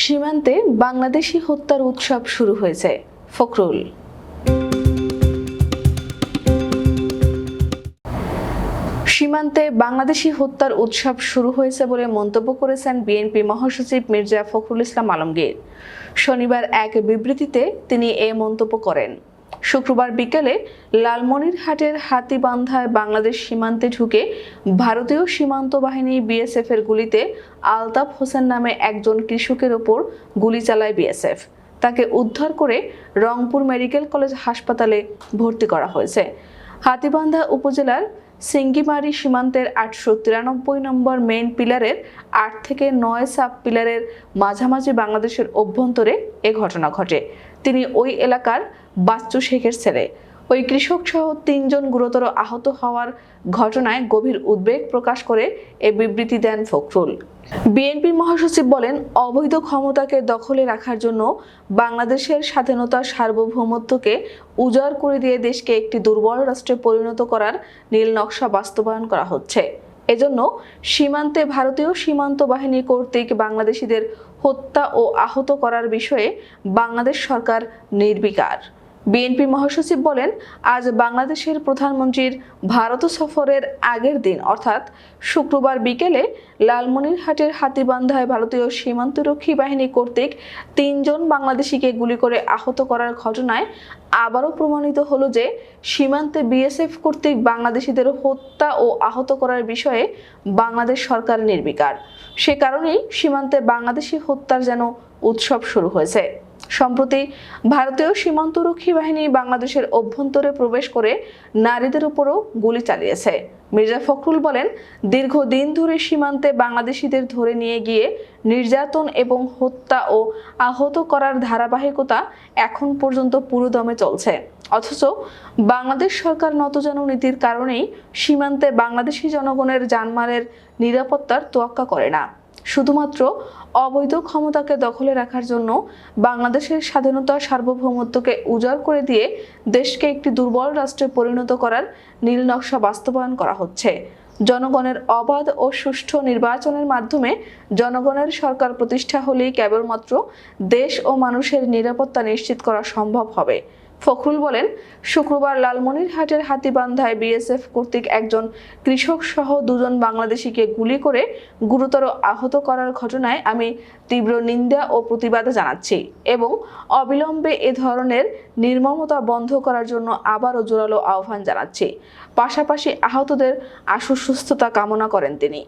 সীমান্তে বাংলাদেশি হত্যার উৎসব শুরু হয়েছে। ফখরুল। সীমান্তে বাংলাদেশি হত্যার উৎসব শুরু হয়েছে বলে মন্তব্য করেছেন বিএনপি মহাসচিব মির্জা ফখরুল ইসলাম আলমগীর। শনিবার এক বিবৃতিতে তিনি এ মন্তব্য করেন। শুক্রবার বিকেলে লালমনিরহাটের হাতীবান্ধায় বাংলাদেশ সীমান্তে ঢুকে ভারতীয় সীমান্ত বাহিনী বিএসএফ এর গুলিতে আলতাফ হোসেন নামে একজন কৃষকের ওপর গুলি চালায় বিএসএফ। তাকে উদ্ধার করে রংপুর মেডিকেল কলেজ হাসপাতালে ভর্তি করা হয়েছে। হাতীবান্ধা উপজেলার সিঙ্গিমারি সীমান্তের 893 নম্বর মেইন পিলারের 8 থেকে 9 সাব পিলারের মাঝামাঝি বাংলাদেশের অভ্যন্তরে এ ঘটনা ঘটে। তিনি ওই এলাকার বাচ্চু শেখের ছেলে। ওই কৃষক সহ 3 জন গুরুতর আহত হওয়ার ঘটনায় গভীর উদ্বেগ প্রকাশ করে এ বিবৃতি দেন ফখরুল। বিএনপি মহাসচিব বলেন, অবৈধ ক্ষমতাকে দখলে রাখার জন্য বাংলাদেশের স্বাধীনতা সার্বভৌমত্বকে উজাড় করে দিয়ে দেশকে একটি দুর্বল রাষ্ট্রে পরিণত করার নীল নকশা বাস্তবায়ন করা হচ্ছে। এজন্য সীমান্তে ভারতীয় সীমান্ত বাহিনী কর্তৃক বাংলাদেশিদের হত্যা ও আহত করার বিষয়ে বাংলাদেশ সরকার নির্বিকার। বিএনপি মহাসচিব বলেন, আজ বাংলাদেশের প্রধানমন্ত্রীর ভারত সফরের আগের দিন অর্থাৎ শুক্রবার বিকেলে লালমনিরহাটের হাতীবান্ধায় ভারতীয় সীমান্তরক্ষী বাহিনী কর্তৃক 3 জন বাংলাদেশিকে গুলি করে আহত করার ঘটনায় আবারও প্রমাণিত হলো যে সীমান্তে বিএসএফ কর্তৃক বাংলাদেশিদের হত্যা ও আহত করার বিষয়ে বাংলাদেশ সরকার নির্বিকার। সে কারণেই সীমান্তে বাংলাদেশি হত্যার যেন উৎসব শুরু হয়েছে। সম্প্রতি ভারতীয় সীমান্তরক্ষী বাহিনী বাংলাদেশের অভ্যন্তরে প্রবেশ করে নারীদের উপরও গুলি চালিয়েছে। মির্জা ফখরুল বলেন, দীর্ঘদিন ধরে সীমান্তে বাংলাদেশিদের ধরে নিয়ে গিয়ে নির্যাতন এবং হত্যা ও আহত করার ধারাবাহিকতা এখন পর্যন্ত পুরোদমে চলছে। অথচ বাংলাদেশ সরকার নতজানু নীতির কারণেই সীমান্তে বাংলাদেশি জনগণের জানমালের নিরাপত্তার তোয়াক্কা করে না। শুধুমাত্র অবৈধ ক্ষমতাকে দখলে রাখার জন্য বাংলাদেশের স্বাধীনতা সার্বভৌমত্বকে উজাড় করে দিয়ে দেশকে একটি দুর্বল রাষ্ট্রে পরিণত করার নীল নকশা বাস্তবায়ন করা হচ্ছে। জনগণের অবাধ ও সুষ্ঠু নির্বাচনের মাধ্যমে জনগণের সরকার প্রতিষ্ঠা হলেই কেবলমাত্র দেশ ও মানুষের নিরাপত্তা নিশ্চিত করা সম্ভব হবে। ফখরুল বলেন, শুক্রবার লালমনিরহাটের হাতীবান্ধায় বিএসএফ কর্তৃক একজন কৃষক সহ 2 জন বাংলাদেশিকে গুলি করে গুরুতর আহত করার ঘটনায় আমি তীব্র নিন্দা ও প্রতিবাদ জানাচ্ছি এবং অবিলম্বে এ ধরনের নির্মমতা বন্ধ করার জন্য আবারও জোরালো আহ্বান জানাচ্ছি। পাশাপাশি আহতদের আশু সুস্থতা কামনা করেন তিনি।